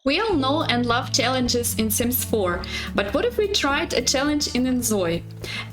We all know and love challenges in Sims 4, but what if we tried a challenge in InZoi?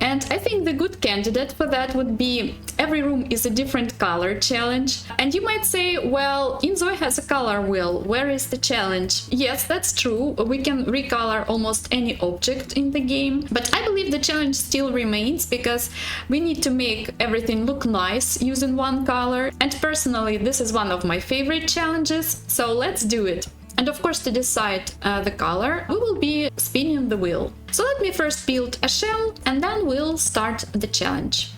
And I think the good candidate for that would be every room is a different color challenge. And you might say, well, InZoi has a color wheel, where is the challenge? Yes, that's true, we can recolor almost any object in the game, but I believe the challenge still remains because we need to make everything look nice using one color. And personally, this is one of my favorite challenges, so let's do it. And of course, to decide the color, we will be spinning the wheel. So let me first build a shell and then we'll start the challenge.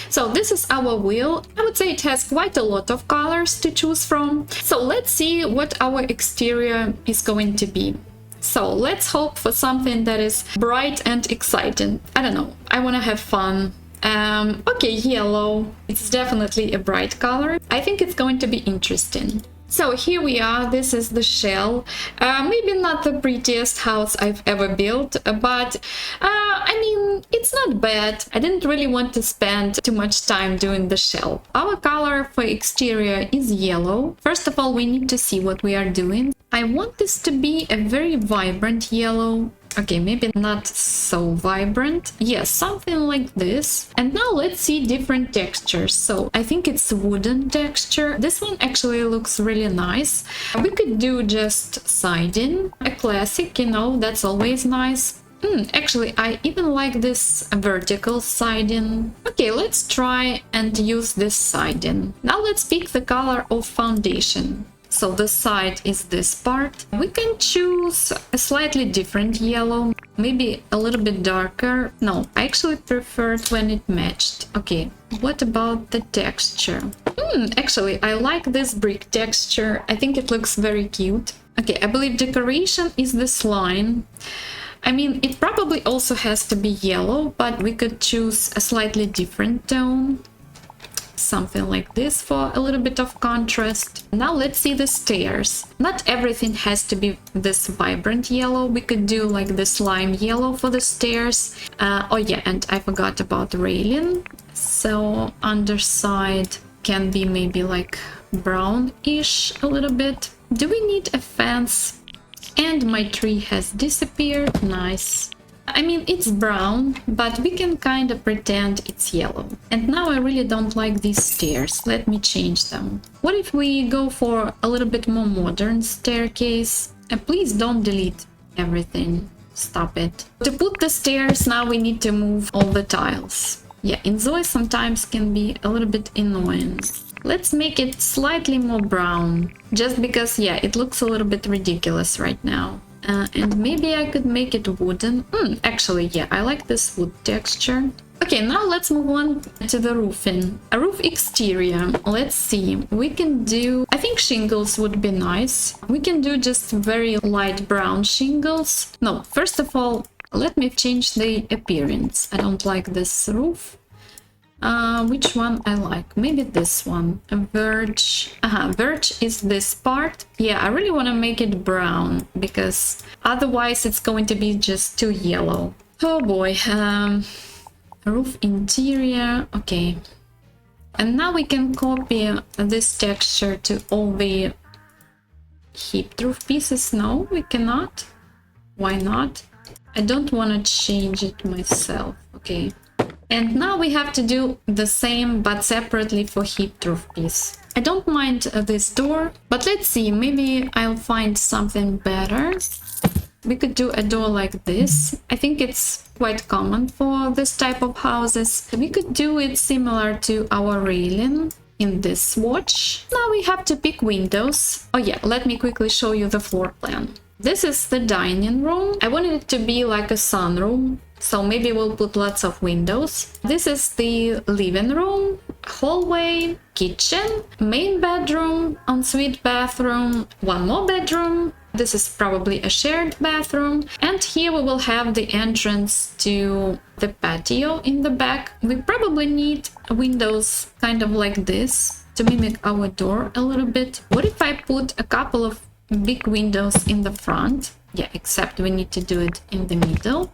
So this is our wheel. I would say it has quite a lot of colors to choose from. So let's see what our exterior is going to be. So let's hope for something that is bright and exciting. I don't know, I want to have fun. Okay, yellow. It's definitely a bright color. I think it's going to be interesting. So here we are, this is the shell. Maybe not the prettiest house I've ever built, but I mean, it's not bad. I didn't really want to spend too much time doing the shell. Our color for exterior is yellow. First of all, we need to see what we are doing. I want this to be a very vibrant yellow. Okay, maybe not so vibrant. Yes, something like this. And now let's see different textures. So I think it's wooden texture. This one actually looks really nice. We could do just siding, a classic, you know, that's always nice. Actually, I even like this vertical siding. Okay, let's try and use this siding. Now let's pick the color of foundation. So the side is this part. We can choose a slightly different yellow, maybe a little bit darker. No, I actually preferred when it matched. Okay, what about the texture? Actually, I like this brick texture. I think it looks very cute. Okay, I believe decoration is this line. I mean, it probably also has to be yellow, but we could choose a slightly different tone. Something like this for a little bit of contrast. Now let's see the stairs. Not everything has to be this vibrant yellow. We could do like this lime yellow for the stairs. Oh yeah, and I forgot about the railing. So underside can be maybe like brownish a little bit. Do we need a fence? And my tree has disappeared. Nice. I mean, it's brown, but we can kind of pretend it's yellow. And now I really don't like these stairs. Let me change them. What if we go for a little bit more modern staircase? Please don't delete everything. Stop it. To put the stairs, now we need to move all the tiles. Yeah, InZoi sometimes can be a little bit annoying. Let's make it slightly more brown. Just because, yeah, it looks a little bit ridiculous right now. And maybe I could make it wooden. Actually, yeah, I like this wood texture. Okay, now let's move on to the roofing. A roof exterior. Let's see. We can do... I think shingles would be nice. We can do just very light brown shingles. No, first of all, let me change the appearance. I don't like this roof. Which one I like? Maybe this one. A verge. Verge is this part. Yeah, I really want to make it brown because otherwise it's going to be just too yellow. Oh boy. Roof interior. Okay. And now we can copy this texture to all the heat-proof pieces. No, we cannot. Why not? I don't want to change it myself. Okay. And now we have to do the same but separately for heat-proof piece. I don't mind this door, but let's see, maybe I'll find something better. We could do a door like this. I think it's quite common for this type of houses. We could do it similar to our railing in this swatch. Now we have to pick windows. Oh yeah, let me quickly show you the floor plan. This is the dining room. I wanted it to be like a sunroom, so maybe we'll put lots of windows. This is the living room, hallway, kitchen, main bedroom, ensuite bathroom, one more bedroom. This is probably a shared bathroom. And here we will have the entrance to the patio in the back. We probably need windows kind of like this to mimic our door a little bit. What if I put a couple of big windows in the front? Yeah, except we need to do it in the middle.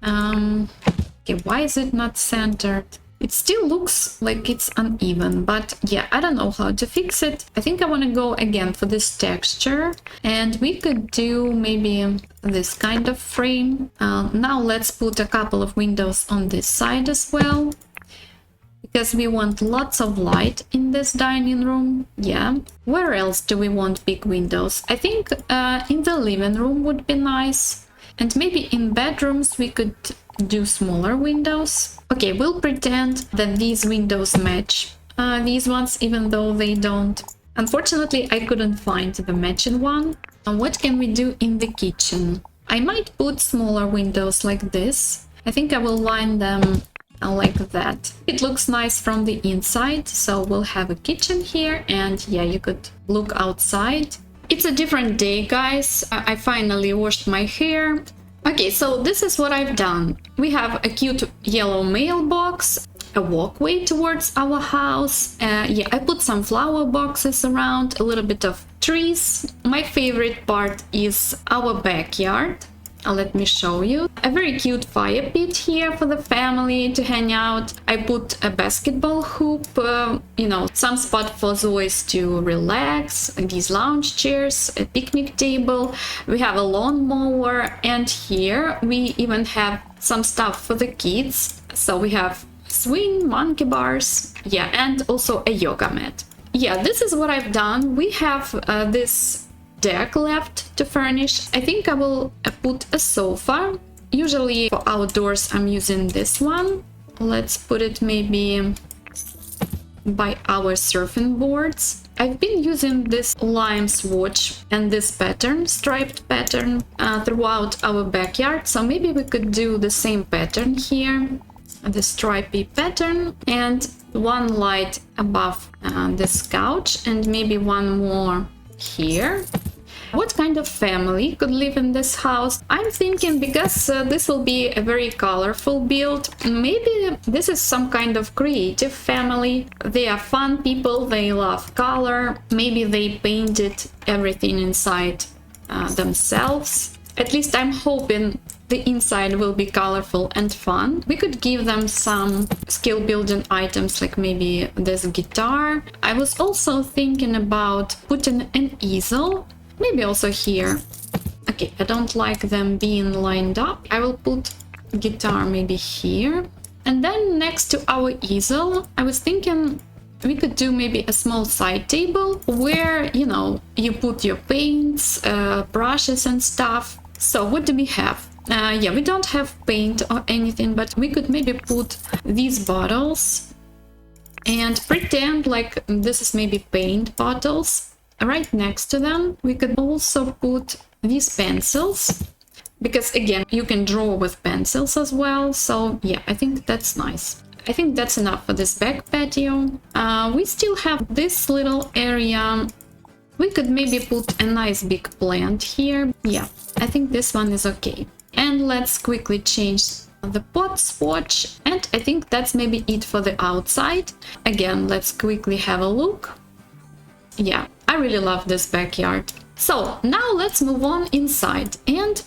Okay, why is it not centered? It still looks like it's uneven, but yeah, I don't know how to fix it. I think I want to go again for this texture, and we could do maybe this kind of frame. Now let's put a couple of windows on this side as well, because we want lots of light in this dining room. Yeah. Where else do we want big windows? I think in the living room would be nice. And maybe in bedrooms we could do smaller windows. Okay, we'll pretend that these windows match these ones, even though they don't. Unfortunately, I couldn't find the matching one. And what can we do in the kitchen? I might put smaller windows like this. I think I will line them like that. It looks nice from the inside, so we'll have a kitchen here, and yeah, you could look outside. It's a different day, guys. I finally washed my hair. Okay, so this is what I've done. We have a cute yellow mailbox, a walkway towards our house. Yeah, I put some flower boxes around, a little bit of trees. My favorite part is our backyard. Let me show you. A very cute fire pit here for the family to hang out. I put a basketball hoop, you know, some spot for Zois to relax, these lounge chairs, a picnic table. We have a lawnmower, and here we even have some stuff for the kids. So we have swing, monkey bars, yeah, and also a yoga mat. Yeah, this is what I've done. We have this deck left to furnish. I think I will put a sofa. Usually for outdoors I'm using this one. Let's put it maybe by our surfing boards. I've been using this lime swatch and this pattern, striped pattern, throughout our backyard, so maybe we could do the same pattern here, the stripy pattern, and one light above this couch, and maybe one more here. What kind of family could live in this house? I'm thinking, because this will be a very colorful build, maybe this is some kind of creative family. They are fun people, they love color. Maybe they painted everything inside themselves. At least I'm hoping the inside will be colorful and fun. We could give them some skill building items, like maybe this guitar. I was also thinking about putting an easel. Maybe also here. Okay, I don't like them being lined up. I will put guitar maybe here. And then next to our easel, I was thinking we could do maybe a small side table where, you know, you put your paints, brushes and stuff. So what do we have? Yeah, we don't have paint or anything, but we could maybe put these bottles and pretend like this is maybe paint bottles. Right next to them, we could also put these pencils, because again, you can draw with pencils as well. So yeah, I think that's nice. I think that's enough for this back patio. We still have this little area. We could maybe put a nice big plant here. Yeah, I think this one is okay. And let's quickly change the pot swatch. And I think that's maybe it for the outside. Again, let's quickly have a look. Yeah, I really love this backyard. So now let's move on inside, and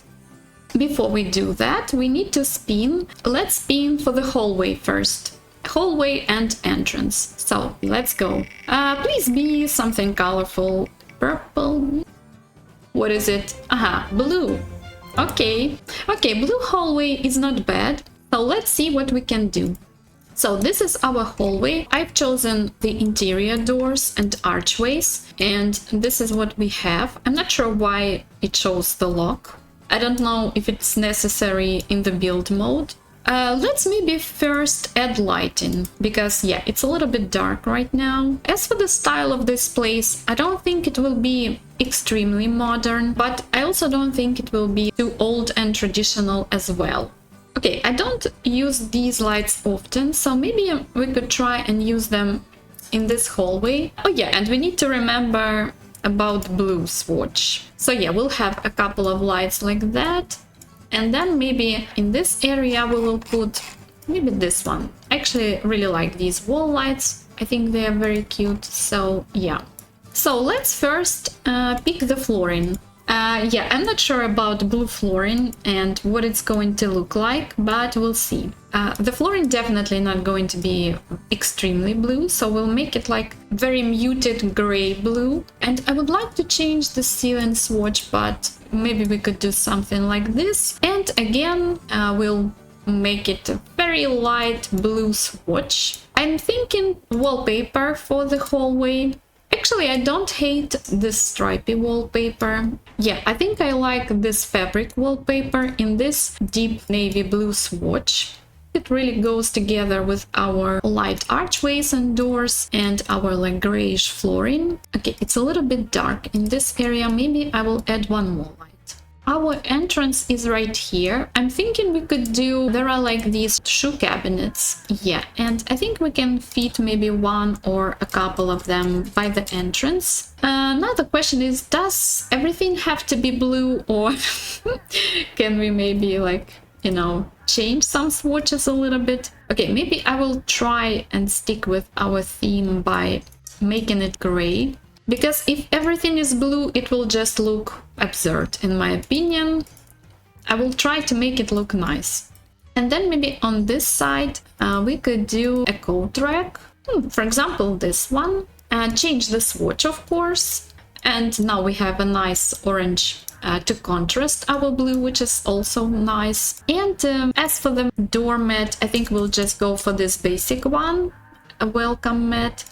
before we do that we need to spin. Let's spin for the hallway first. Hallway and entrance. So let's go. Please be something colorful. purple. What is it? Aha, blue. Okay, blue hallway is not bad. So let's see what we can do. So this is our hallway. I've chosen the interior doors and archways, and this is what we have. I'm not sure why it shows the lock. I don't know if it's necessary in the build mode. Let's maybe first add lighting, because yeah, it's a little bit dark right now. As for the style of this place, I don't think it will be extremely modern, but I also don't think it will be too old and traditional as well. Okay, I don't use these lights often, so maybe we could try and use them in this hallway. Oh yeah, and we need to remember about blue swatch. So yeah, we'll have a couple of lights like that. And then maybe in this area we will put maybe this one. I actually really like these wall lights. I think they are very cute, so yeah. So let's first pick the flooring. Yeah, I'm not sure about blue flooring and what it's going to look like, but we'll see. The flooring definitely not going to be extremely blue, so we'll make it like very muted gray blue. And I would like to change the ceiling swatch, but maybe we could do something like this. And again, we'll make it a very light blue swatch. I'm thinking wallpaper for the hallway. Actually, I don't hate this stripy wallpaper. Yeah, I think I like this fabric wallpaper in this deep navy blue swatch. It really goes together with our light archways and doors and our like grayish flooring. Okay, it's a little bit dark in this area. Maybe I will add one more light. Our entrance is right here. I'm thinking we could do, there are like these shoe cabinets. Yeah, and I think we can fit maybe one or a couple of them by the entrance. Now the question is, does everything have to be blue, or can we maybe like, you know, change some swatches a little bit? Okay, maybe I will try and stick with our theme by making it gray. Because if everything is blue, it will just look absurd, in my opinion. I will try to make it look nice. And then maybe on this side, we could do a coat rack. For example, this one. Change the swatch, of course. And now we have a nice orange to contrast our blue, which is also nice. And as for the doormat, I think we'll just go for this basic one, a welcome mat.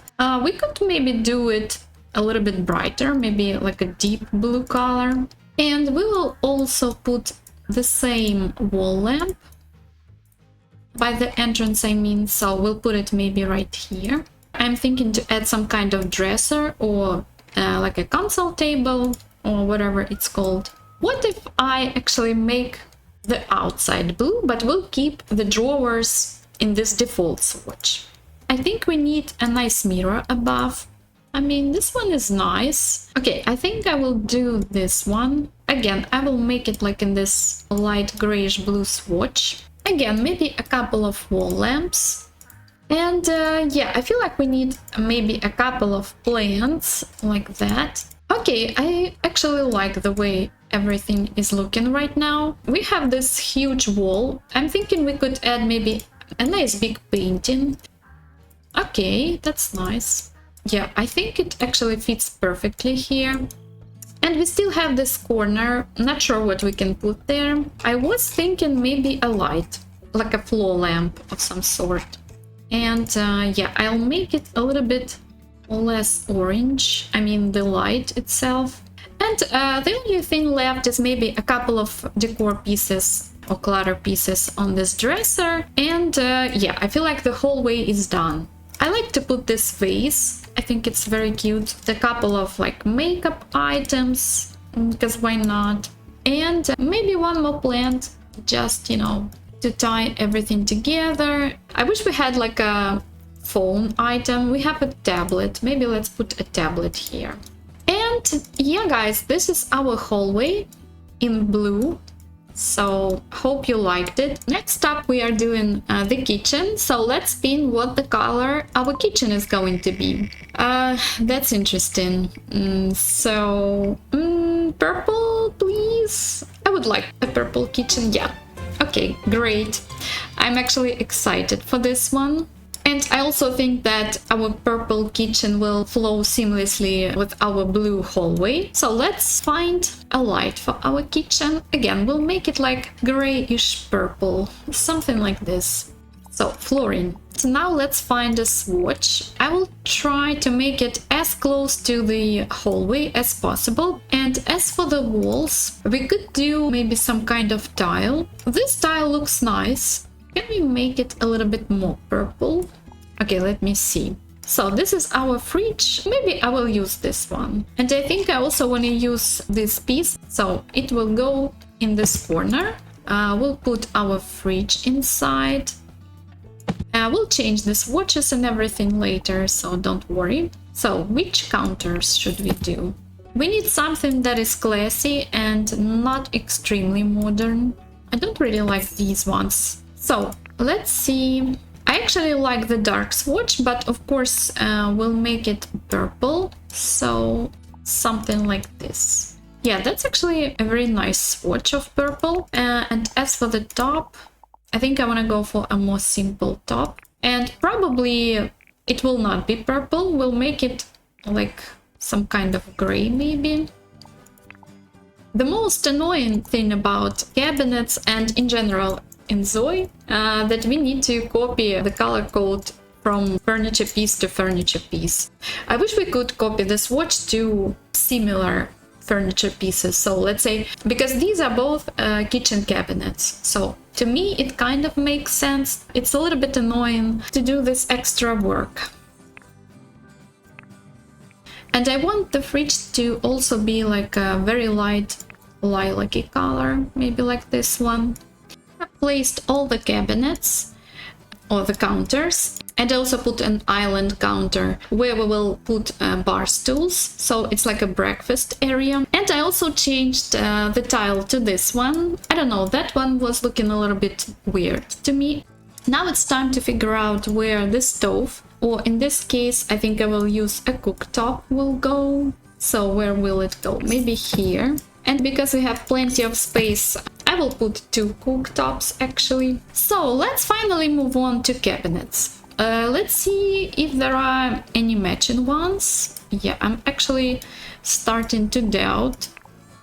We could maybe do it a little bit brighter, maybe like a deep blue color. And we will also put the same wall lamp by the entrance, I mean, so we'll put it maybe right here. I'm thinking to add some kind of dresser or like a console table or whatever it's called. What if I actually make the outside blue, but we'll keep the drawers in this default swatch? I think we need a nice mirror above. I mean, this one is nice. Okay, I think I will do this one. Again, I will make it like in this light grayish blue swatch. Again, maybe a couple of wall lamps. And yeah, I feel like we need maybe a couple of plants like that. Okay, I actually like the way everything is looking right now. We have this huge wall. I'm thinking we could add maybe a nice big painting. Okay, that's nice. Yeah, I think it actually fits perfectly here. And we still have this corner. Not sure what we can put there. I was thinking maybe a light, like a floor lamp of some sort. And yeah, I'll make it a little bit less orange. I mean, the light itself. And the only thing left is maybe a couple of decor pieces or clutter pieces on this dresser. And yeah, I feel like the whole way is done. I like to put this vase. I think it's very cute. A couple of like makeup items, because why not? And maybe one more plant, just, you know, to tie everything together. I wish we had like a phone item. We have a tablet. Maybe let's put a tablet here. And yeah, guys, this is our hallway in blue. So hope you liked it. Next up we are doing the kitchen, so let's pin what the color our kitchen is going to be. That's interesting. Purple, please. I would like a purple kitchen. Yeah, okay, great. I'm actually excited for this one. And I also think that our purple kitchen will flow seamlessly with our blue hallway. So let's find a light for our kitchen. Again, we'll make it like grayish purple, something like this. So flooring. So now let's find a swatch. I will try to make it as close to the hallway as possible. And as for the walls, we could do maybe some kind of tile. This tile looks nice. Can we make it a little bit more purple? Okay, let me see. So this is our fridge. Maybe I will use this one. And I think I also want to use this piece. So it will go in this corner. We'll put our fridge inside. We'll change the swatches and everything later, so don't worry. So which counters should we do? We need something that is classy and not extremely modern. I don't really like these ones. So let's see. I actually like the dark swatch, but of course we'll make it purple. So something like this. Yeah, that's actually a very nice swatch of purple. And as for the top, I think I want to go for a more simple top. And probably it will not be purple. We'll make it like some kind of gray maybe. The most annoying thing about cabinets and in general InZoi that we need to copy the color code from furniture piece to furniture piece. I wish we could copy the swatch to similar furniture pieces. So let's say, because these are both kitchen cabinets, so to me it kind of makes sense. It's a little bit annoying to do this extra work. And I want the fridge to also be like a very light lilac-y color, maybe like this one. I've placed all the cabinets or the counters, and also put an island counter where we will put bar stools, so it's like a breakfast area. And I also changed the tile to this one. I don't know, that one was looking a little bit weird to me. Now it's time to figure out where the stove, or in this case I think I will use a cooktop, will go. So where will it go? Maybe here. And because we have plenty of space, I will put 2 cooktops actually. So let's finally move on to cabinets. Let's see if there are any matching ones. Yeah, I'm actually starting to doubt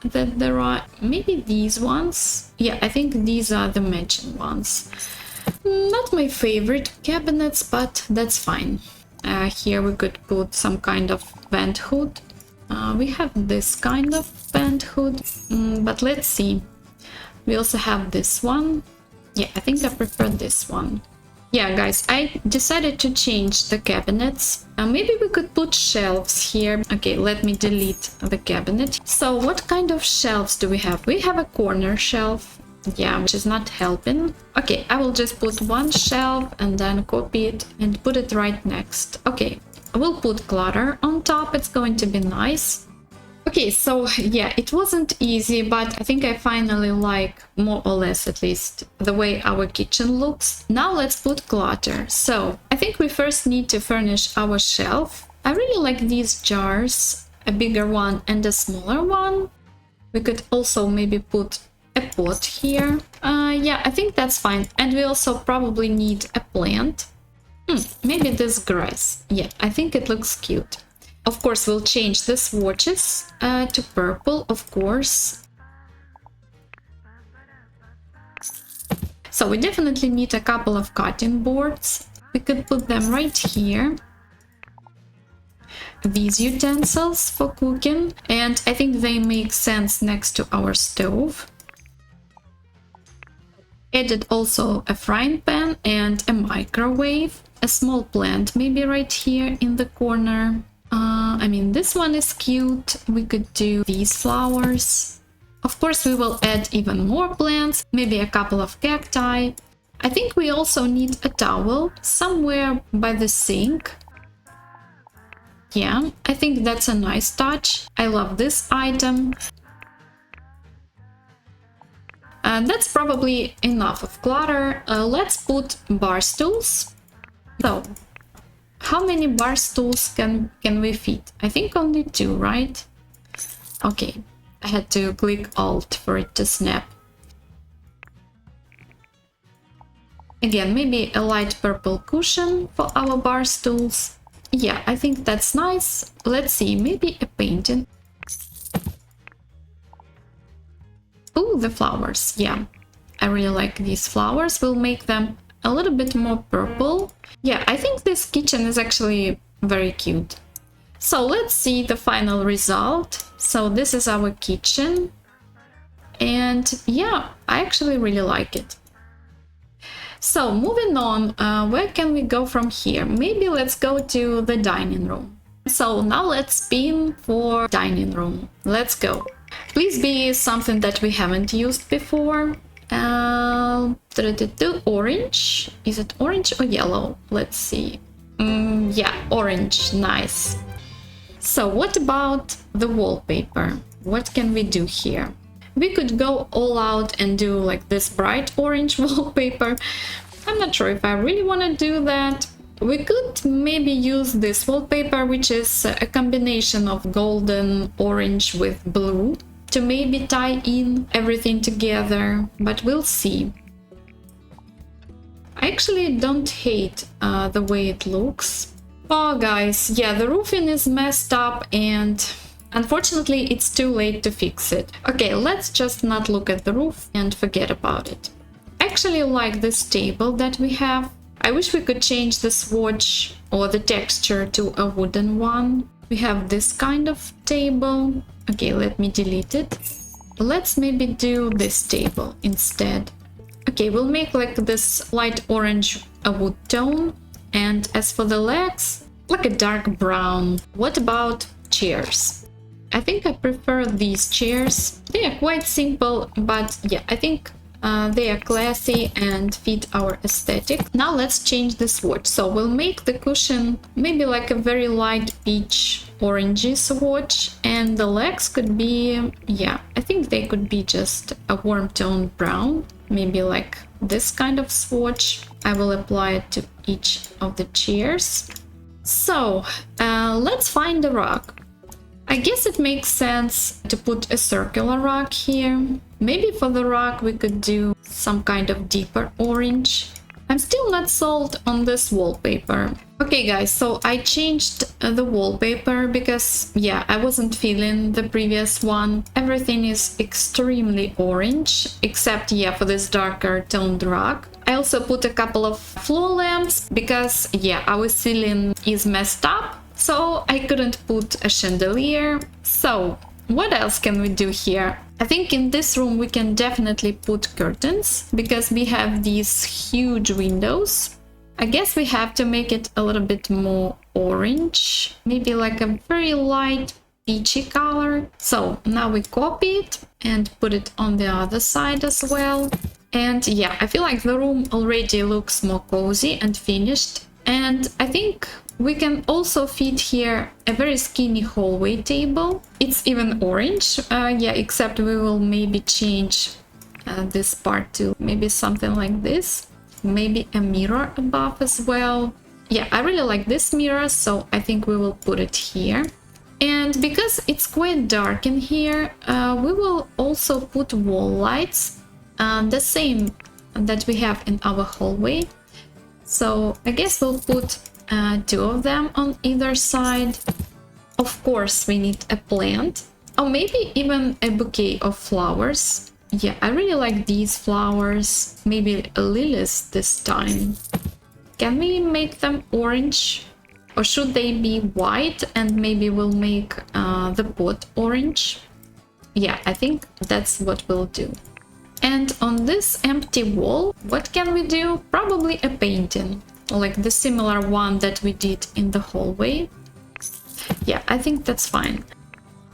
that there are. Maybe these ones. Yeah, I think these are the matching ones. Not my favorite cabinets, but that's fine. Here we could put some kind of vent hood. We have this kind of vent hood, but let's see. We also have this one. Yeah, I think I prefer this one. Yeah, guys, I decided to change the cabinets. Maybe we could put shelves here. Okay, let me delete the cabinet. So what kind of shelves do we have? We have a corner shelf. Yeah, which is not helping. Okay, I will just put one shelf and then copy it and put it right next. Okay, we'll put clutter on top. It's going to be nice. Okay, so yeah, it wasn't easy, but I think I finally like, more or less at least, the way our kitchen looks. Now let's put clutter. So I think we first need to furnish our shelf. I really like these jars, a bigger one and a smaller one. We could also maybe put a pot here. Yeah, I think that's fine. And we also probably need a plant. Maybe this grass. Yeah, I think it looks cute. Of course, we'll change the swatches to purple, of course. So we definitely need a couple of cutting boards. We could put them right here. These utensils for cooking, and I think they make sense next to our stove. Added also a frying pan and a microwave. A small plant maybe right here in the corner. I mean, this one is cute. We could do these flowers. Of course, we will add even more plants, maybe a couple of cacti. I think we also need a towel somewhere by the sink. Yeah, I think that's a nice touch. I love this item. That's probably enough of clutter. Let's put bar stools. So, how many bar stools can we fit? I think only 2, right? Okay, I had to click Alt for it to snap. Again, maybe a light purple cushion for our bar stools. Yeah, I think that's nice. Let's see, maybe a painting. Oh, the flowers. Yeah, I really like these flowers. We'll make them a little bit more purple. Yeah, I think this kitchen is actually very cute. So let's see the final result. So this is our kitchen. And yeah, I actually really like it. So moving on, where can we go from here? Maybe let's go to the dining room. So now let's spin for dining room. Let's go. Please be something that we haven't used before. Orange. Is it orange or yellow? Let's see. Yeah, orange. Nice. So what about the wallpaper? What can we do here? We could go all out and do like this bright orange wallpaper. I'm not sure if I really want to do that. We could maybe use this wallpaper, which is a combination of golden orange with blue, to maybe tie in everything together, but we'll see. I actually don't hate the way it looks. Oh guys, yeah, the roofing is messed up and unfortunately it's too late to fix it. Okay, let's just not look at the roof and forget about it. I actually like this table that we have. I wish we could change the swatch or the texture to a wooden one. We have this kind of table. Okay, let me delete it. Let's maybe do this table instead. Okay, we'll make like this light orange a wood tone. And as for the legs, like a dark brown. What about chairs? I think I prefer these chairs. They are quite simple, but yeah, I think they are classy and fit our aesthetic. Now let's change the swatch. So we'll make the cushion maybe like a very light peach orangey swatch, and the legs could be, yeah, I think they could be just a warm tone brown, maybe like this kind of swatch. I will apply it to each of the chairs. So let's find the rug. I guess it makes sense to put a circular rug here. Maybe for the rug we could do some kind of deeper orange. I'm still not sold on this wallpaper. Okay guys, so I changed the wallpaper because, yeah, I wasn't feeling the previous one. Everything is extremely orange, except, yeah, for this darker toned rug. I also put a couple of floor lamps because, yeah, our ceiling is messed up. So I couldn't put a chandelier. So what else can we do here? I think in this room we can definitely put curtains because we have these huge windows. I guess we have to make it a little bit more orange, maybe like a very light peachy color. So now we copy it and put it on the other side as well. And yeah, I feel like the room already looks more cozy and finished. And I think we can also fit here a very skinny hallway table. It's even orange, yeah, except we will maybe change this part to maybe something like this. Maybe a mirror above as well. Yeah, I really like this mirror, so I think we will put it here. And because it's quite dark in here, we will also put wall lights, the same that we have in our hallway. So I guess we'll put 2 of them on either side. Of course, we need a plant, or maybe even a bouquet of flowers. Yeah, I really like these flowers. Maybe lilies this time. Can we make them orange? Or should they be white and maybe we'll make the pot orange? Yeah, I think that's what we'll do. And on this empty wall, what can we do? Probably a painting, like the similar one that we did in the hallway. Yeah, I think that's fine.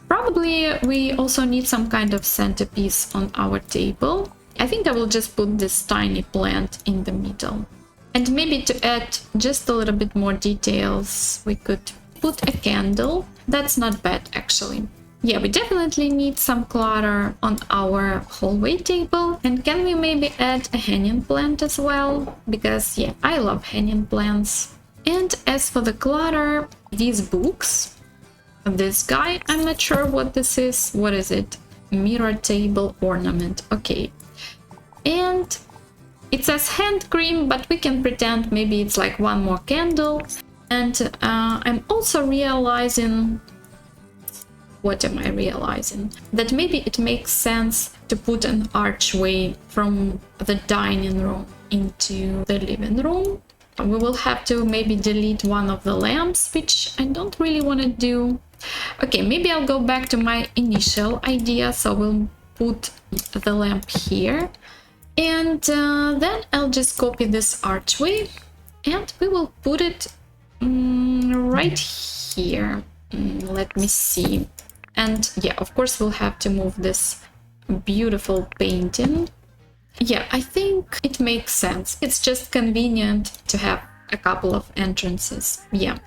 Probably we also need some kind of centerpiece on our table. I think I will just put this tiny plant in the middle. And maybe to add just a little bit more details, we could put a candle. That's not bad, actually. Yeah, we definitely need some clutter on our hallway table. And can we maybe add a hanging plant as well? Because, yeah, I love hanging plants. And as for the clutter, these books, this guy, I'm not sure what this is. What is it? Mirror table ornament. Okay. And It says hand cream, but we can pretend maybe it's like one more candle. And I'm also realizing, what am I realizing? That maybe it makes sense to put an archway from the dining room into the living room. We will have to maybe delete one of the lamps, which I don't really want to do. Okay, maybe I'll go back to my initial idea. So we'll put the lamp here. And then I'll just copy this archway. And we will put it right here. Let me see. And yeah, of course, we'll have to move this beautiful painting. Yeah, I think it makes sense. It's just convenient to have a couple of entrances. Yeah.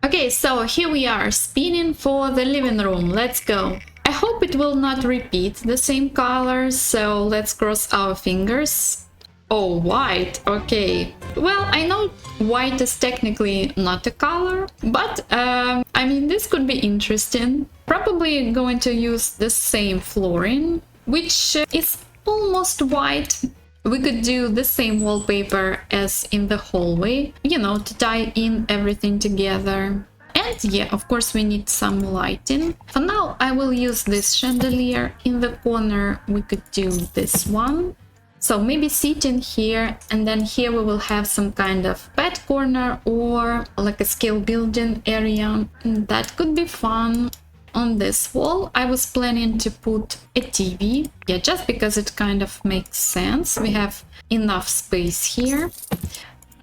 Okay, so here we are, spinning for the living room. Let's go. I hope it will not repeat the same colors, so let's cross our fingers. Oh, white. Okay. Well, I know white is technically not a color, but I mean, this could be interesting. Probably going to use the same flooring, which is almost white. We could do the same wallpaper as in the hallway, you know, to tie in everything together. And yeah, of course, we need some lighting. For now, I will use this chandelier. In the corner, we could do this one. So maybe sitting here, and then here we will have some kind of pet corner or like a scale building area. That could be fun. On this wall, I was planning to put a TV. Yeah, just because it kind of makes sense. We have enough space here.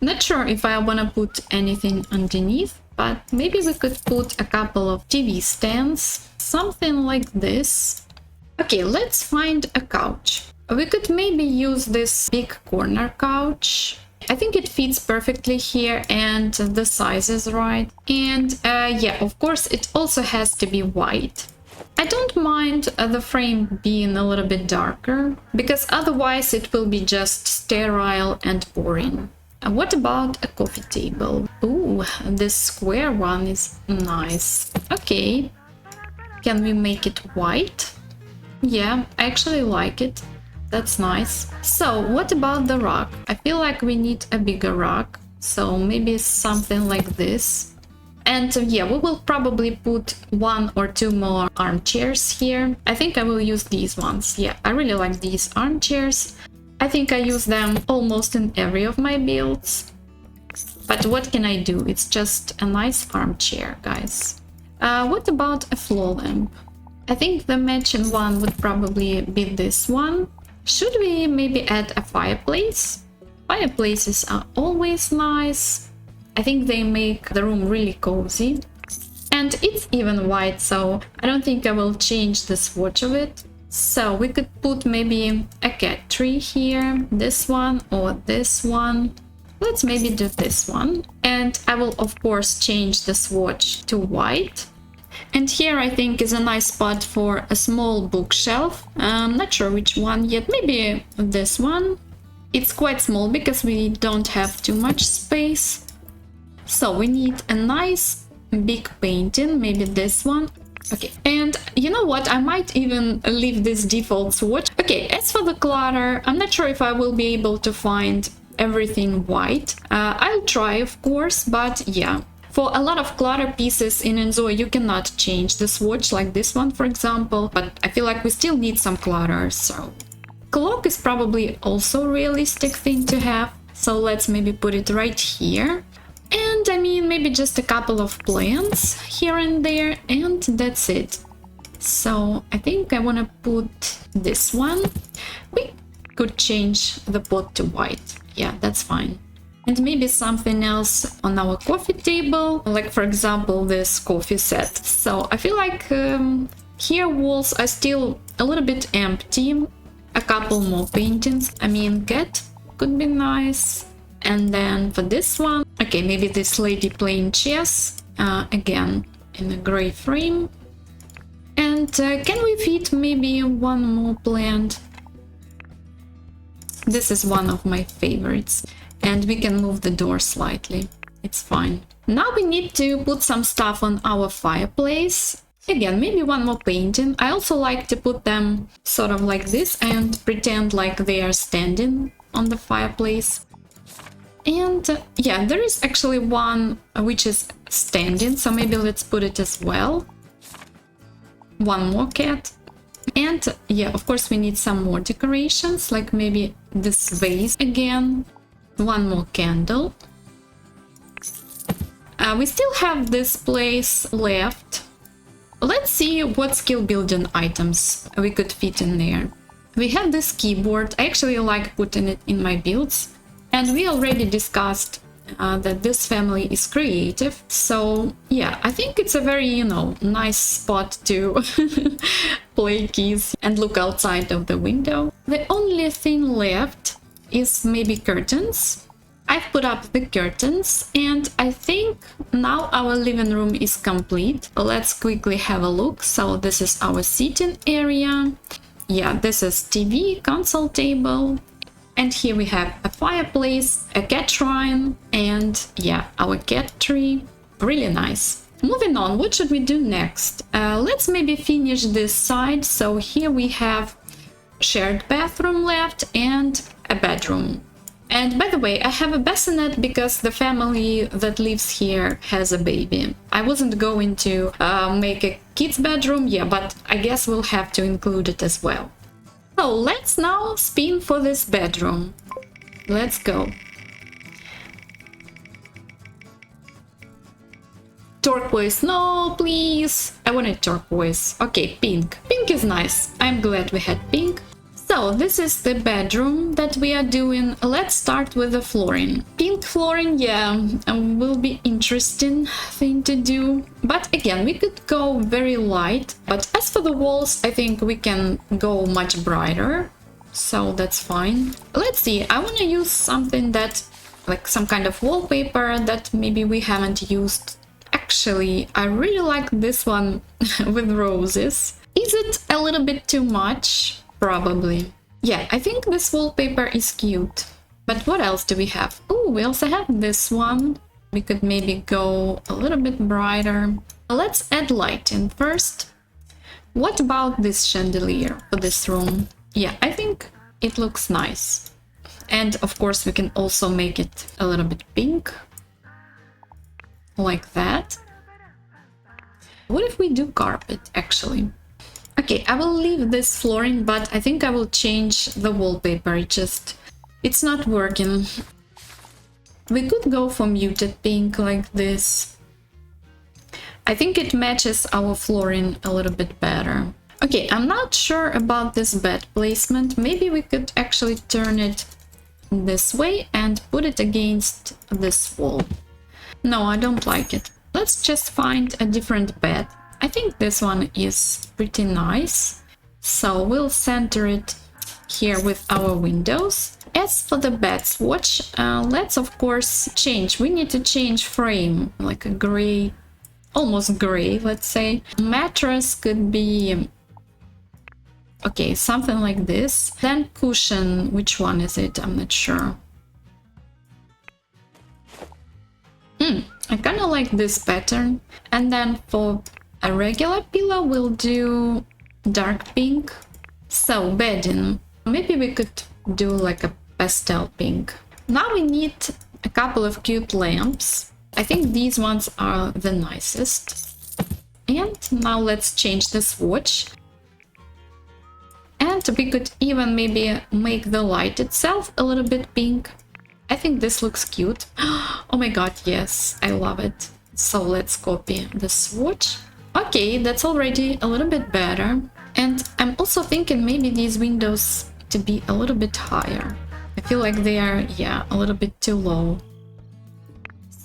Not sure if I want to put anything underneath, but maybe we could put a couple of TV stands. Something like this. Okay, let's find a couch. We could maybe use this big corner couch. I think it fits perfectly here and the size is right. And yeah, of course, it also has to be white. I don't mind the frame being a little bit darker, because otherwise it will be just sterile and boring. What about a coffee table? Ooh, this square one is nice. Okay, can we make it white? Yeah, I actually like it. That's nice. So what about the rug? I feel like we need a bigger rug. So maybe something like this. And yeah, we will probably put 1 or 2 more armchairs here. I think I will use these ones. Yeah, I really like these armchairs. I think I use them almost in every of my builds. But what can I do? It's just a nice armchair, guys. What about a floor lamp? I think the matching one would probably be this one. Should we maybe add a fireplace? Fireplaces are always nice. I think they make the room really cozy. And it's even white, so I don't think I will change the swatch of it. So we could put maybe a cat tree here, this one or this one. Let's maybe do this one. And I will of course change the swatch to white. And here I think is a nice spot for a small bookshelf. I'm not sure which one yet, maybe this one. It's quite small because we don't have too much space. So we need a nice big painting, maybe this one. Okay, and you know what, I might even leave this default swatch. Okay, as for the clutter, I'm not sure if I will be able to find everything white. I'll try, of course, but yeah. For a lot of clutter pieces in InZoi, you cannot change the swatch, like this one, for example, but I feel like we still need some clutter, so... Clock is probably also a realistic thing to have, so let's maybe put it right here. And I mean, maybe just a couple of plants here and there, and that's it. So I think I want to put this one. We could change the pot to white. Yeah, that's fine. And maybe something else on our coffee table, like for example this coffee set. So I feel like here walls are still a little bit empty. A couple more paintings. I mean, cat could be nice. And then for this one, okay, maybe this lady playing chess, again in a gray frame. And can we fit maybe one more plant? This is one of my favorites. And we can move the door slightly. It's fine. Now we need to put some stuff on our fireplace. Again, maybe one more painting. I also like to put them sort of like this and pretend like they are standing. on the fireplace. And yeah, there is actually one which is standing, so maybe let's put it as well. One more cat. And yeah, of course we need some more decorations, like maybe this vase again. One more candle. We still have this place left. Let's see what skill building items we could fit in there. We have this keyboard. I actually like putting it in my builds. And we already discussed that this family is creative. So yeah, I think it's a very, you know, nice spot to play keys and look outside of the window. The only thing left is maybe curtains. I've put up the curtains and I think now our living room is complete. Let's quickly have a look. So this is our seating area. Yeah, this is TV, console table. And here we have a fireplace, a cat shrine, and yeah, our cat tree. Really nice. Moving on, what should we do next? Let's maybe finish this side. So here we have shared bathroom left and a bedroom. And by the way, I have a bassinet because the family that lives here has a baby. I wasn't going to make a kid's bedroom, yeah, but I guess we'll have to include it as well. So let's now spin for this bedroom. Let's go. Turquoise, no, please. I wanted turquoise. Okay, pink. Pink is nice. I'm glad we had pink. So this is the bedroom that we are doing. Let's start with the flooring. Pink flooring, yeah, will be interesting thing to do. But again, we could go very light. But as for the walls, I think we can go much brighter. So that's fine. Let's see, I want to use something that, like some kind of wallpaper that maybe we haven't used. Actually, I really like this one with roses. Is it a little bit too much? Probably. Yeah, I think this wallpaper is cute. But what else do we have? Oh, we also have this one. We could maybe go a little bit brighter. Let's add lighting first. What about this chandelier for this room? Yeah, I think it looks nice. And of course we can also make it a little bit pink. Like that. What if we do carpet, actually? Okay, I will leave this flooring, but I think I will change the wallpaper. It's not working. We could go for muted pink like this. I think it matches our flooring a little bit better. Okay, I'm not sure about this bed placement. Maybe we could actually turn it this way and put it against this wall. No, I don't like it. Let's just find a different bed. I think this one is pretty nice. So we'll center it here with our windows. As for the bed swatch, let's of course change. We need to change frame, like a gray, almost gray, let's say. Mattress could be, okay, something like this. Then cushion, which one is it? I'm not sure. I kind of like this pattern. And then for a regular pillow, we'll do dark pink. So bedding, maybe we could do like a pastel pink. Now we need a couple of cute lamps. I think these ones are the nicest. And now let's change the swatch. And we could even maybe make the light itself a little bit pink. I think this looks cute. Oh my god, yes, I love it. So let's copy the swatch. Okay, that's already a little bit better. And I'm also thinking maybe these windows to be a little bit higher. I feel like they are, yeah, a little bit too low.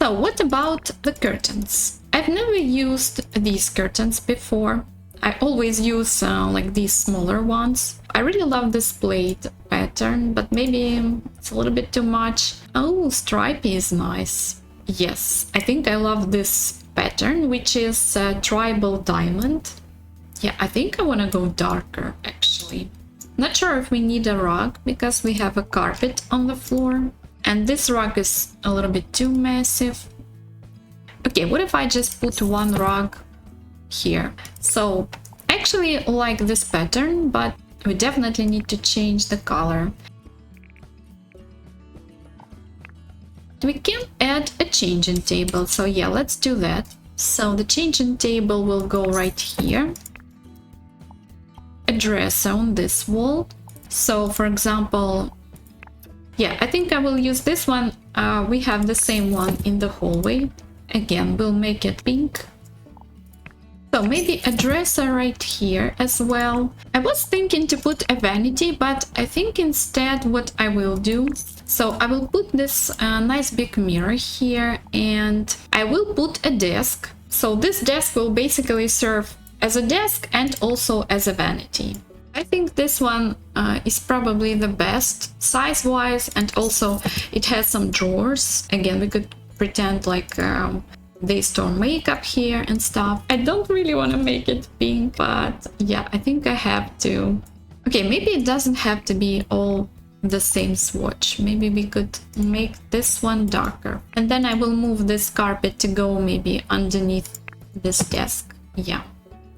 So what about the curtains? I've never used these curtains before. I always use like these smaller ones. I really love this plate pattern, but maybe it's a little bit too much. Oh, stripy is nice. Yes, I think I love this pattern, which is tribal diamond. Yeah, I think I want to go darker, actually. Not sure if we need a rug, because we have a carpet on the floor. And this rug is a little bit too massive. Okay, what if I just put one rug here? So I actually like this pattern, but we definitely need to change the color. we can add a changing table. So yeah, let's do that. So the changing table will go right here. A dresser on this wall. So for example, yeah, I think I will use this one. We have the same one in the hallway. Again, we'll make it pink. So maybe a dresser right here as well. I was thinking to put a vanity, but I think instead what I will do, so I will put this nice big mirror here, and I will put a desk. So this desk will basically serve as a desk and also as a vanity. I think this one is probably the best size-wise, and also it has some drawers. Again, we could pretend like they store makeup here and stuff. I don't really want to make it pink, but yeah, I think I have to. Okay, maybe it doesn't have to be all the same swatch. Maybe we could make this one darker. And then I will move this carpet to go maybe underneath this desk. Yeah,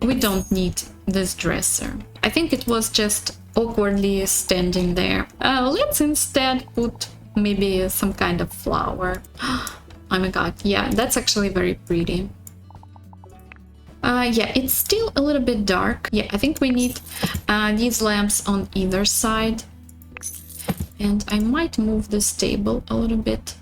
we don't need this dresser. I think it was just awkwardly standing there. Let's instead put maybe some kind of flower. Oh my god, yeah, that's actually very pretty. Yeah, it's still a little bit dark. Yeah, I think we need these lamps on either side. And I might move this table a little bit.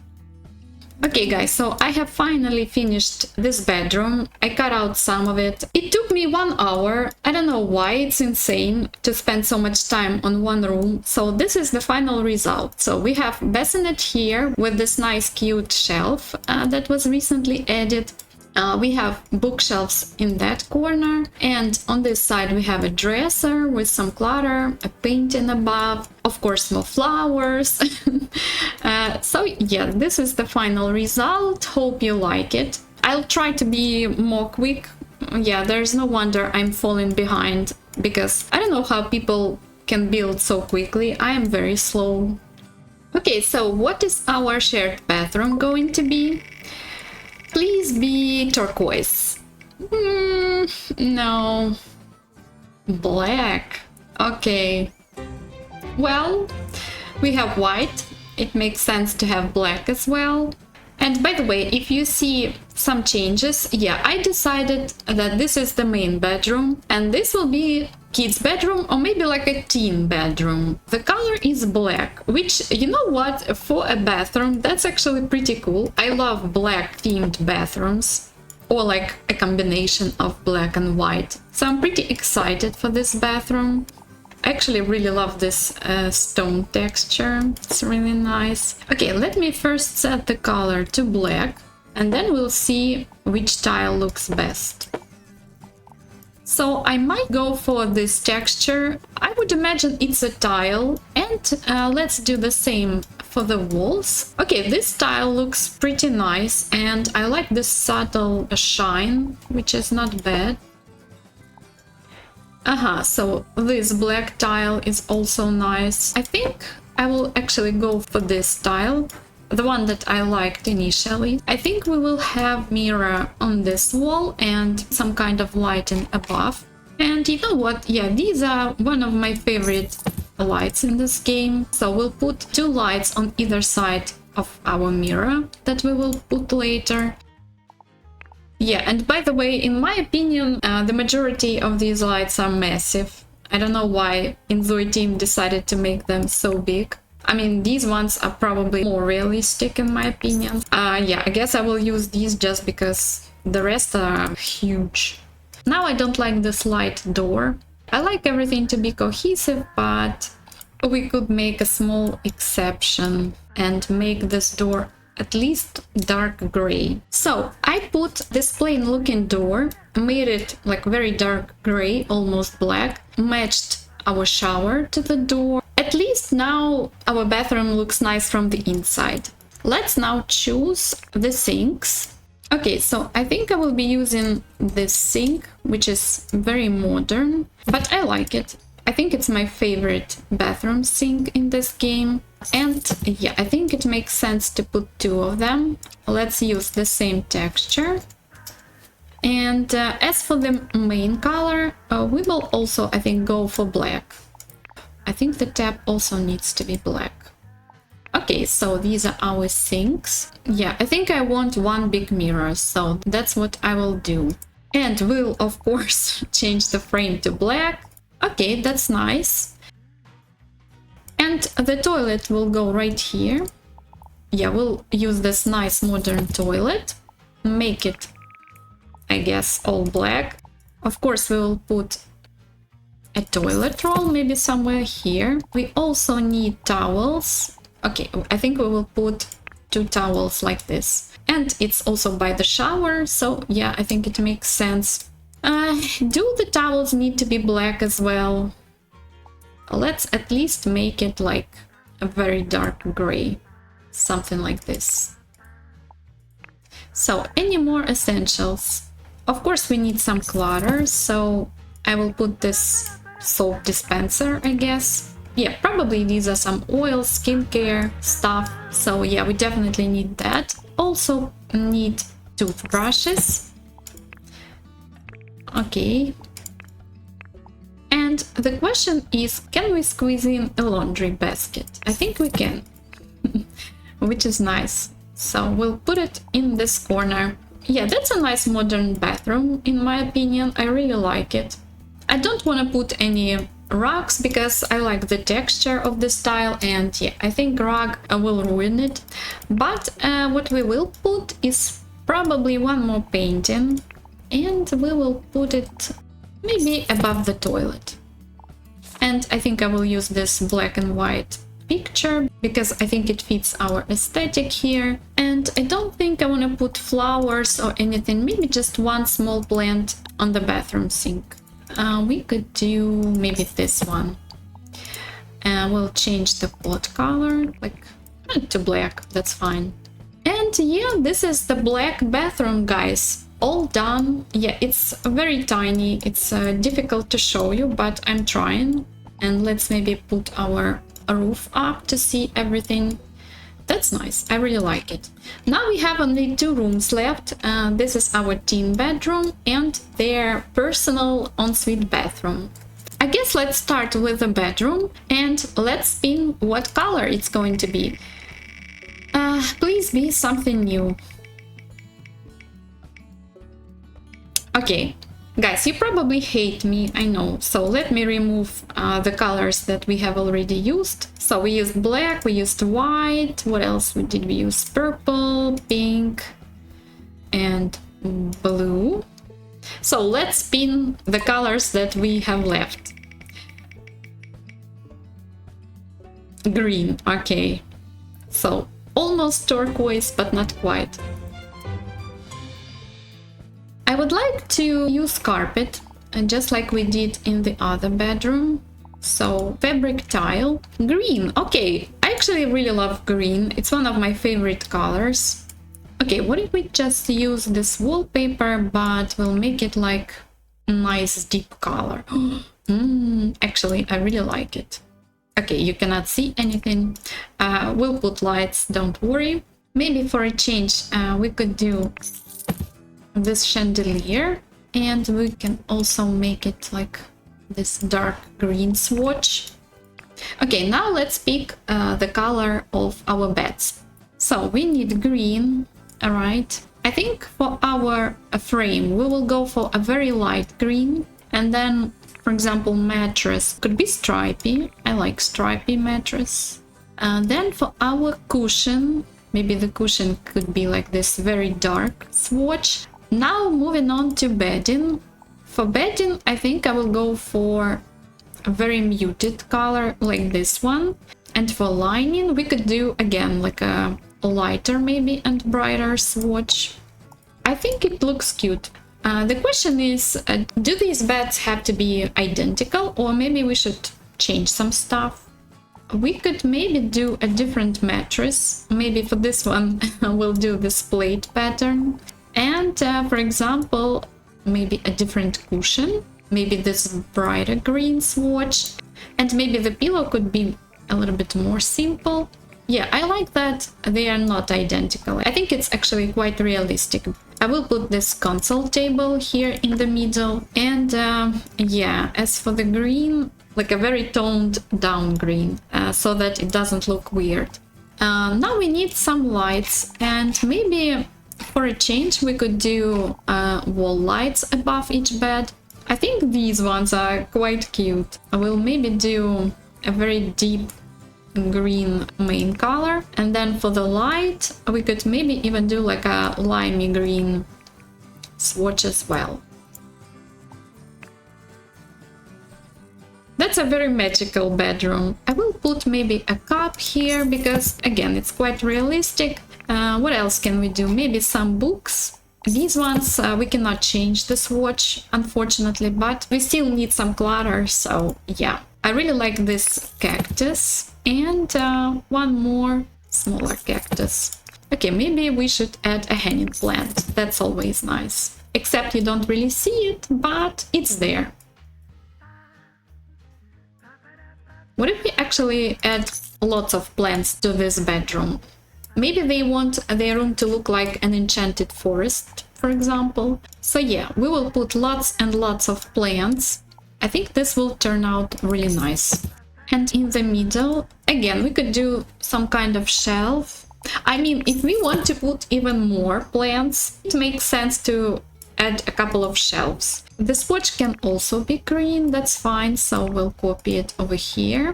Okay guys, so I have finally finished this bedroom. I cut out some of it. It took me 1 hour. I don't know why, it's insane to spend so much time on one room. So this is the final result. So we have bassinet here with this nice cute shelf that was recently added. We have bookshelves in that corner, and on this side we have a dresser with some clutter, a painting above, of course more flowers. So yeah, this is the final result. Hope you like it. I'll try to be more quick. Yeah, there's no wonder I'm falling behind, because I don't know how people can build so quickly. I am very slow. Okay, so what is our shared bathroom going to be? Please be turquoise. No. Black. Okay. Well, we have white. It makes sense to have black as well. And by the way, if you see some changes, yeah, I decided that this is the main bedroom and this will be kids' bedroom, or maybe like a teen bedroom. The color is black, which, you know what, for a bathroom, that's actually pretty cool. I love black themed bathrooms, or like a combination of black and white. So I'm pretty excited for this bathroom. I actually really love this stone texture. It's really nice. Okay, let me first set the color to black, and then we'll see which tile looks best. So I might go for this texture. I would imagine it's a tile, and let's do the same for the walls. Okay, this tile looks pretty nice, and I like this subtle shine, which is not bad. So this black tile is also nice. I think I will actually go for this tile, the one that I liked initially. I think we will have mirror on this wall and some kind of lighting above. And you know what? Yeah, these are one of my favorite lights in this game. So we'll put 2 lights on either side of our mirror that we will put later. Yeah, and by the way, in my opinion, the majority of these lights are massive. I don't know why InZoi team decided to make them so big. I mean, these ones are probably more realistic in my opinion. Yeah, I guess I will use these just because the rest are huge. Now I don't like this light door. I like everything to be cohesive, but we could make a small exception and make this door at least dark gray. So I put this plain looking door, made it like very dark gray, almost black, matched our shower to the door. At least now our bathroom looks nice from the inside. Let's now choose the sinks. Okay, so I think I will be using this sink, which is very modern, but I like it. I think it's my favorite bathroom sink in this game. And yeah, I think it makes sense to put 2 of them. Let's use the same texture. And as for the main color, we will also, I think, go for black. I think the tap also needs to be black. Okay, so these are our sinks. Yeah, I think I want one big mirror, so that's what I will do. And we'll, of course, change the frame to black. Okay, that's nice. And the toilet will go right here. Yeah, we'll use this nice modern toilet. Make it, I guess, all black. Of course, we will put a toilet roll maybe somewhere here. We also need towels. Okay, I think we will put 2 towels like this. And it's also by the shower, so yeah, I think it makes sense. Do the towels need to be black as well? Let's at least make it like a very dark gray. Something like this. So, any more essentials? Of course, we need some clutter, so I will put this soap dispenser, I guess. Yeah, probably these are some oil, skincare stuff. So yeah, we definitely need that. Also need toothbrushes. Okay. And the question is, can we squeeze in a laundry basket? I think we can. Which is nice. So we'll put it in this corner. Yeah, that's a nice modern bathroom, in my opinion. I really like it. I don't want to put any rugs because I like the texture of the style, and yeah, I think rug will ruin it. But what we will put is probably one more painting, and we will put it maybe above the toilet. And I think I will use this black and white picture because I think it fits our aesthetic here. And I don't think I want to put flowers or anything, maybe just one small plant on the bathroom sink. We could do maybe this one. We'll change the pot color like to black, that's fine. And yeah, this is the black bathroom, guys. All done. Yeah, it's very tiny, it's difficult to show you, but I'm trying. And let's maybe put our roof up to see everything. That's nice, I really like it. Now we have only 2 rooms left. This is our teen bedroom and their personal ensuite bathroom. I guess let's start with the bedroom and let's spin what color it's going to be. Please be something new. Okay, guys, you probably hate me, I know, so let me remove the colors that we have already used. So we used black, we used white, what else did we use? Purple, pink, and blue. So let's spin the colors that we have left. Green, okay. So almost turquoise, but not quite. I would like to use carpet, just like we did in the other bedroom. So fabric tile, green. Okay, I actually really love green. It's one of my favorite colors. Okay, what if we just use this wallpaper, but we'll make it like a nice deep color. Actually, I really like it. Okay, you cannot see anything. We'll put lights, don't worry. Maybe for a change, we could do this chandelier, and we can also make it like this dark green swatch. Okay, now let's pick the color of our beds. So we need green, all right. I think for our frame we will go for a very light green, and then for example mattress could be stripy. I like stripy mattress. And then for our cushion, maybe the cushion could be like this very dark swatch. Now moving on to bedding. For bedding, I think I will go for a very muted color like this one. And for lining, we could do again like a lighter maybe and brighter swatch. I think it looks cute. The question is, do these beds have to be identical, or maybe we should change some stuff? We could maybe do a different mattress. Maybe for this one we'll do this plate pattern. And for example, maybe a different cushion, maybe this brighter green swatch, and maybe the pillow could be a little bit more simple. Yeah, I like that they are not identical. I think it's actually quite realistic. I will put this console table here in the middle. And yeah, as for the green, like a very toned down green, so that it doesn't look weird. Now we need some lights, and maybe for a change we could do wall lights above each bed. I think these ones are quite cute. I will maybe do a very deep green main color, and then for the light we could maybe even do like a limey green swatch as well. That's a very magical bedroom. I will put maybe a cup here because again it's quite realistic. What else can we do? Maybe some books. These ones we cannot change the swatch unfortunately, but we still need some clutter, so yeah. I really like this cactus and one more smaller cactus. Okay, maybe we should add a hanging plant. That's always nice. Except you don't really see it, but it's there. What if we actually add lots of plants to this bedroom? Maybe they want their room to look like an enchanted forest, for example. So yeah, we will put lots and lots of plants. I think this will turn out really nice. And in the middle, again, we could do some kind of shelf. I mean, if we want to put even more plants, it makes sense to add a couple of shelves. The swatch can also be green, that's fine, so we'll copy it over here.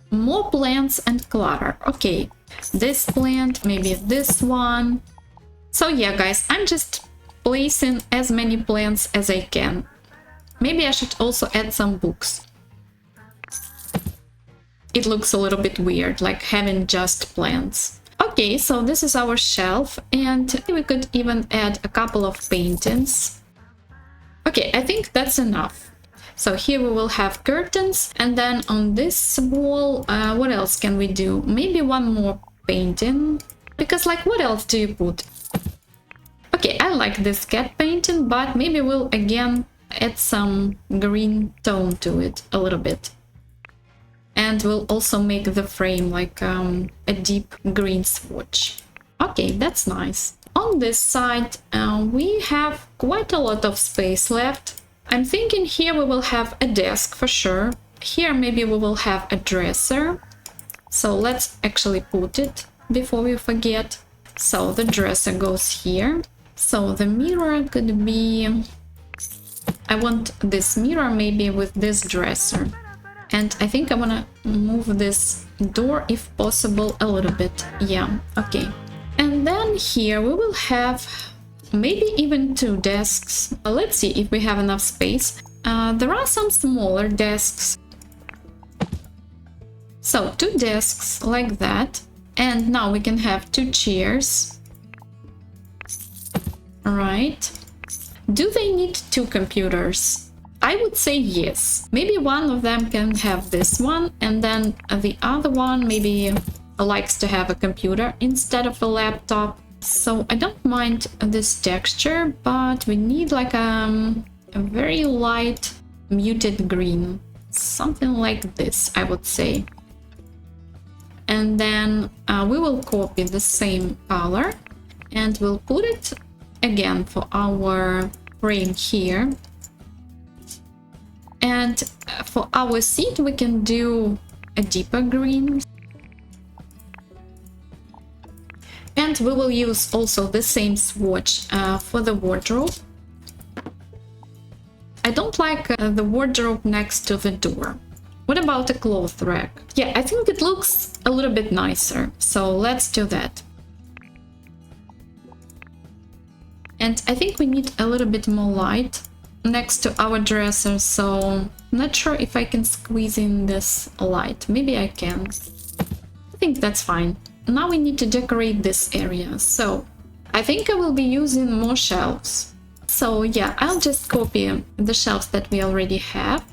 More plants and clutter. Okay, this plant, maybe this one. So yeah, guys, I'm just placing as many plants as I can. Maybe I should also add some books. It looks a little bit weird, like having just plants. Okay, so this is our shelf, and we could even add a couple of paintings. Okay, I think that's enough. So here we will have curtains, and then on this wall, what else can we do? Maybe one more painting, because like what else do you put? Okay, I like this cat painting, but maybe we'll again add some green tone to it a little bit. And we'll also make the frame like a deep green swatch. Okay, that's nice. On this side, we have quite a lot of space left. I'm thinking here we will have a desk for sure. Here maybe we will have a dresser. So let's actually put it before we forget. So the dresser goes here. So the mirror could be... I want this mirror maybe with this dresser. And I think I want to move this door, if possible, a little bit. Yeah, okay. And then here we will have maybe even two desks. Let's see if we have enough space. There are some smaller desks. So two desks like that. And now we can have two chairs. All right. Do they need two computers? I would say yes. Maybe one of them can have this one, and then the other one maybe likes to have a computer instead of a laptop. So I don't mind this texture, but we need like a very light muted green. Something like this, I would say. And then we will copy the same color and we'll put it again for our frame here. And for our seat, we can do a deeper green. And we will use also the same swatch for the wardrobe. I don't like the wardrobe next to the door. What about a cloth rack? Yeah, I think it looks a little bit nicer. So let's do that. And I think we need a little bit more light next to our dresser, so not sure if I can squeeze in this light. Maybe I can. I think that's fine. Now we need to decorate this area, so I think I will be using more shelves. So yeah, I'll just copy the shelves that we already have.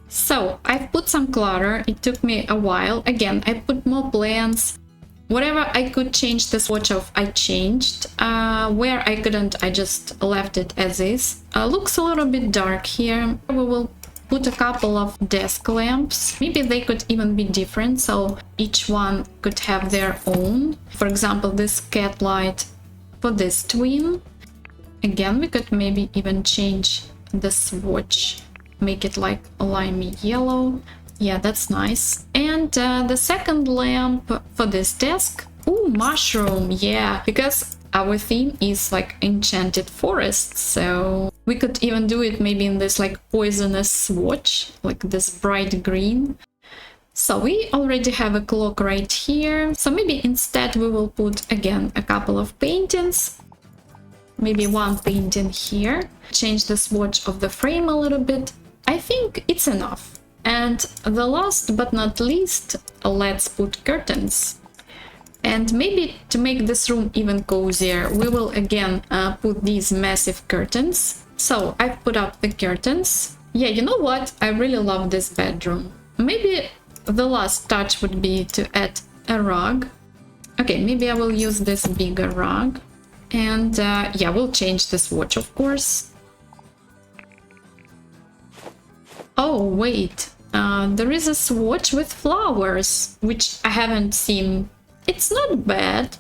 So I've put some clutter. It took me a while. Again, I put more plants. Whatever I could change the swatch of, I changed. Where I couldn't, I just left it as is. Looks a little bit dark here. We will put a couple of desk lamps. Maybe they could even be different, so each one could have their own. For example, this cat light for this twin. Again, we could maybe even change the swatch. Make it like a limey yellow. Yeah, that's nice. And the second lamp for this desk, Ooh, mushroom, yeah, because our theme is like enchanted forest, so we could even do it maybe in this like poisonous swatch, like this bright green. So we already have a clock right here, so maybe instead we will put again a couple of paintings. Maybe one painting here. Change the swatch of the frame a little bit. I think it's enough. And the last but not least, let's put curtains. And maybe to make this room even cozier, we will again put these massive curtains. So I've put up the curtains. Yeah, you know what? I really love this bedroom. Maybe the last touch would be to add a rug. Okay, maybe I will use this bigger rug. And yeah, we'll change the swatch, of course. Oh, wait. There is a swatch with flowers, which I haven't seen. It's not bad.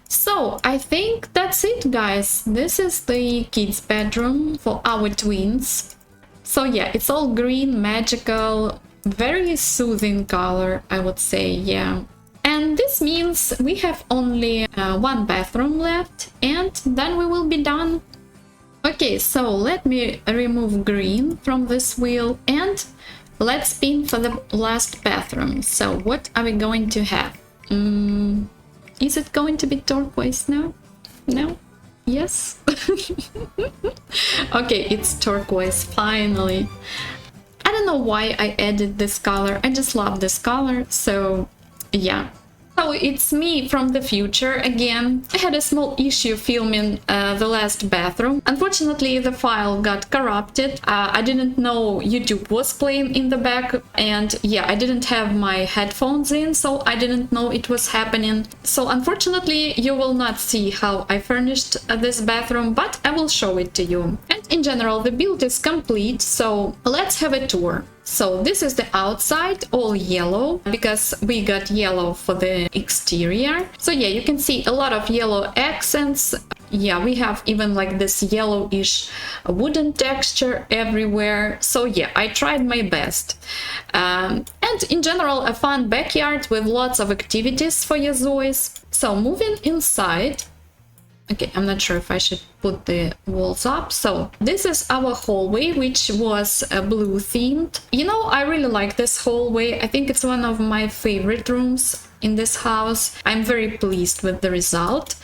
So, I think that's it, guys. This is the kids' bedroom for our twins. So yeah, it's all green, magical, very soothing color, I would say, yeah. And this means we have only one bathroom left, and then we will be done. Okay, so let me remove green from this wheel, and let's spin for the last bathroom. So what are we going to have? Is it going to be turquoise now? No? Yes? Okay, it's turquoise, finally. I don't know why I added this color, I just love this color, so yeah. So it's me from the future again. I had a small issue filming the last bathroom. Unfortunately, the file got corrupted. I didn't know YouTube was playing in the back, and yeah, I didn't have my headphones in, so I didn't know it was happening. So unfortunately, you will not see how I furnished this bathroom, but I will show it to you. And in general, the build is complete, so let's have a tour. So this is the outside, all yellow, because we got yellow for the exterior. So yeah, you can see a lot of yellow accents. Yeah, we have even like this yellowish wooden texture everywhere. So yeah, I tried my best. And in general, a fun backyard with lots of activities for your Zois. So moving inside. Okay, I'm not sure if I should put the walls up. So this is our hallway, which was blue themed. You know, I really like this hallway. I think it's one of my favorite rooms in this house. I'm very pleased with the result.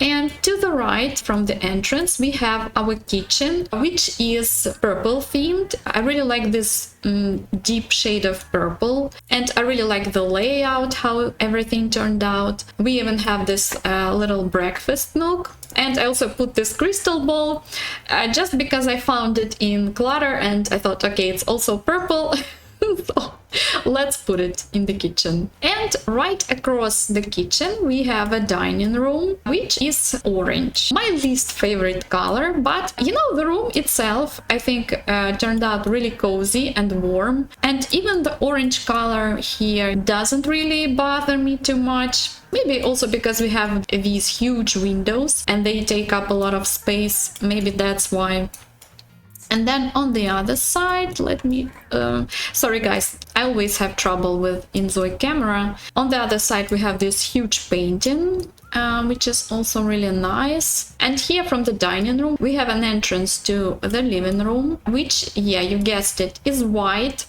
And to the right from the entrance, we have our kitchen, which is purple themed. I really like this deep shade of purple, and I really like the layout, how everything turned out. We even have this little breakfast nook, and I also put this crystal ball just because I found it in clutter, and I thought, okay, it's also purple. So let's put it in the kitchen. And right across the kitchen we have a dining room, which is orange, my least favorite color, but you know, the room itself I think turned out really cozy and warm, and even the orange color here doesn't really bother me too much. Maybe also because we have these huge windows and they take up a lot of space, maybe that's why. And then on the other side, let me... sorry guys, I always have trouble with InZoi camera. On the other side we have this huge painting, which is also really nice. And here from the dining room we have an entrance to the living room, which, yeah, you guessed it, is white.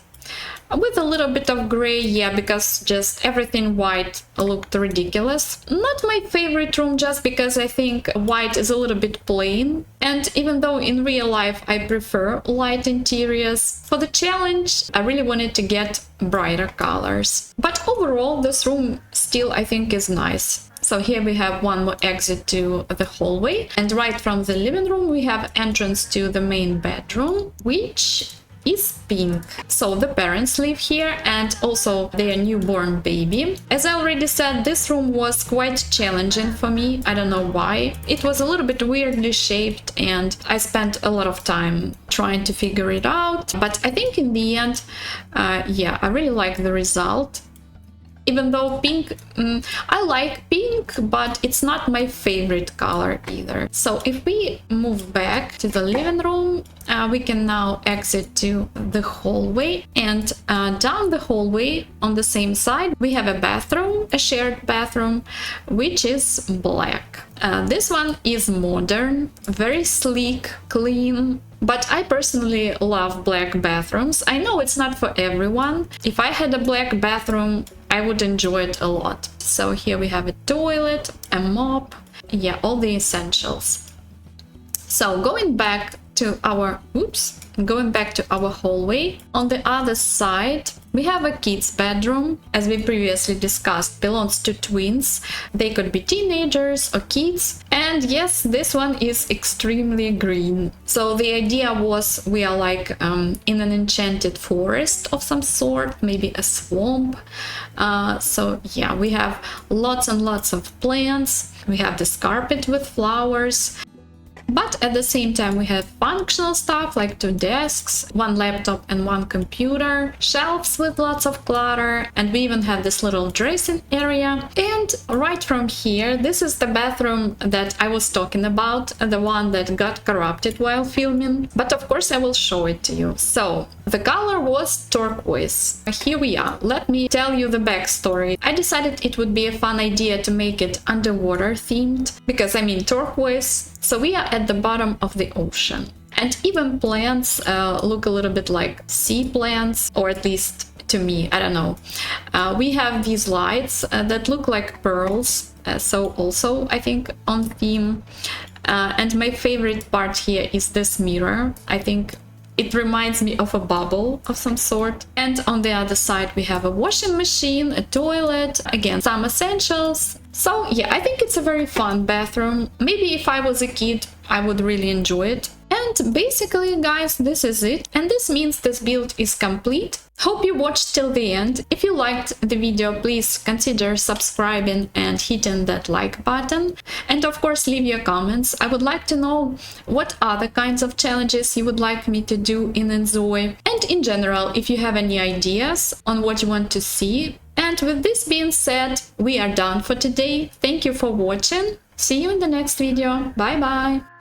With a little bit of gray, yeah, because just everything white looked ridiculous. Not my favorite room, just because I think white is a little bit plain. And even though in real life I prefer light interiors, for the challenge I really wanted to get brighter colors. But overall this room still I think is nice. So here we have one more exit to the hallway, and right from the living room we have entrance to the main bedroom, which is pink. So the parents live here and also their newborn baby. As I already said, this room was quite challenging for me. I don't know why. It was a little bit weirdly shaped and I spent a lot of time trying to figure it out. But I think in the end, yeah, I really like the result. Even though pink, I like pink, but it's not my favorite color either. So if we move back to the living room, we can now exit to the hallway, and down the hallway on the same side we have a bathroom, bathroom, a shared bathroom, which is black. This one is modern, very sleek, clean, but I personally love black bathrooms. I know it's not for everyone. If I had a black bathroom, I would enjoy it a lot. So here we have a toilet, a mop, yeah, all the essentials. So going back to our hallway, on the other side we have a kids bedroom. As we previously discussed, belongs to twins. They could be teenagers or kids, and yes, this one is extremely green. So the idea was we are like in an enchanted forest of some sort, maybe a swamp. So yeah, we have lots and lots of plants. We have this carpet with flowers. But at the same time, we have functional stuff like 2 desks, 1 laptop and 1 computer, shelves with lots of clutter, and we even have this little dressing area. And right from here, this is the bathroom that I was talking about, the one that got corrupted while filming. But of course, I will show it to you. So the color was turquoise. Here we are. Let me tell you the backstory. I decided it would be a fun idea to make it underwater themed, because I mean turquoise. So we are at the bottom of the ocean, and even plants look a little bit like sea plants, or at least to me, I don't know. We have these lights that look like pearls, so also I think on theme. And my favorite part here is this mirror. I think it reminds me of a bubble of some sort. And on the other side we have a washing machine, a toilet, again some essentials. So yeah, I think it's a very fun bathroom. Maybe if I was a kid, I would really enjoy it. And basically, guys, this is it. And this means this build is complete. Hope you watched till the end. If you liked the video, please consider subscribing and hitting that like button. And of course, leave your comments. I would like to know what other kinds of challenges you would like me to do in InZoi. And in general, if you have any ideas on what you want to see. And with this being said, we are done for today. Thank you for watching. See you in the next video. Bye bye.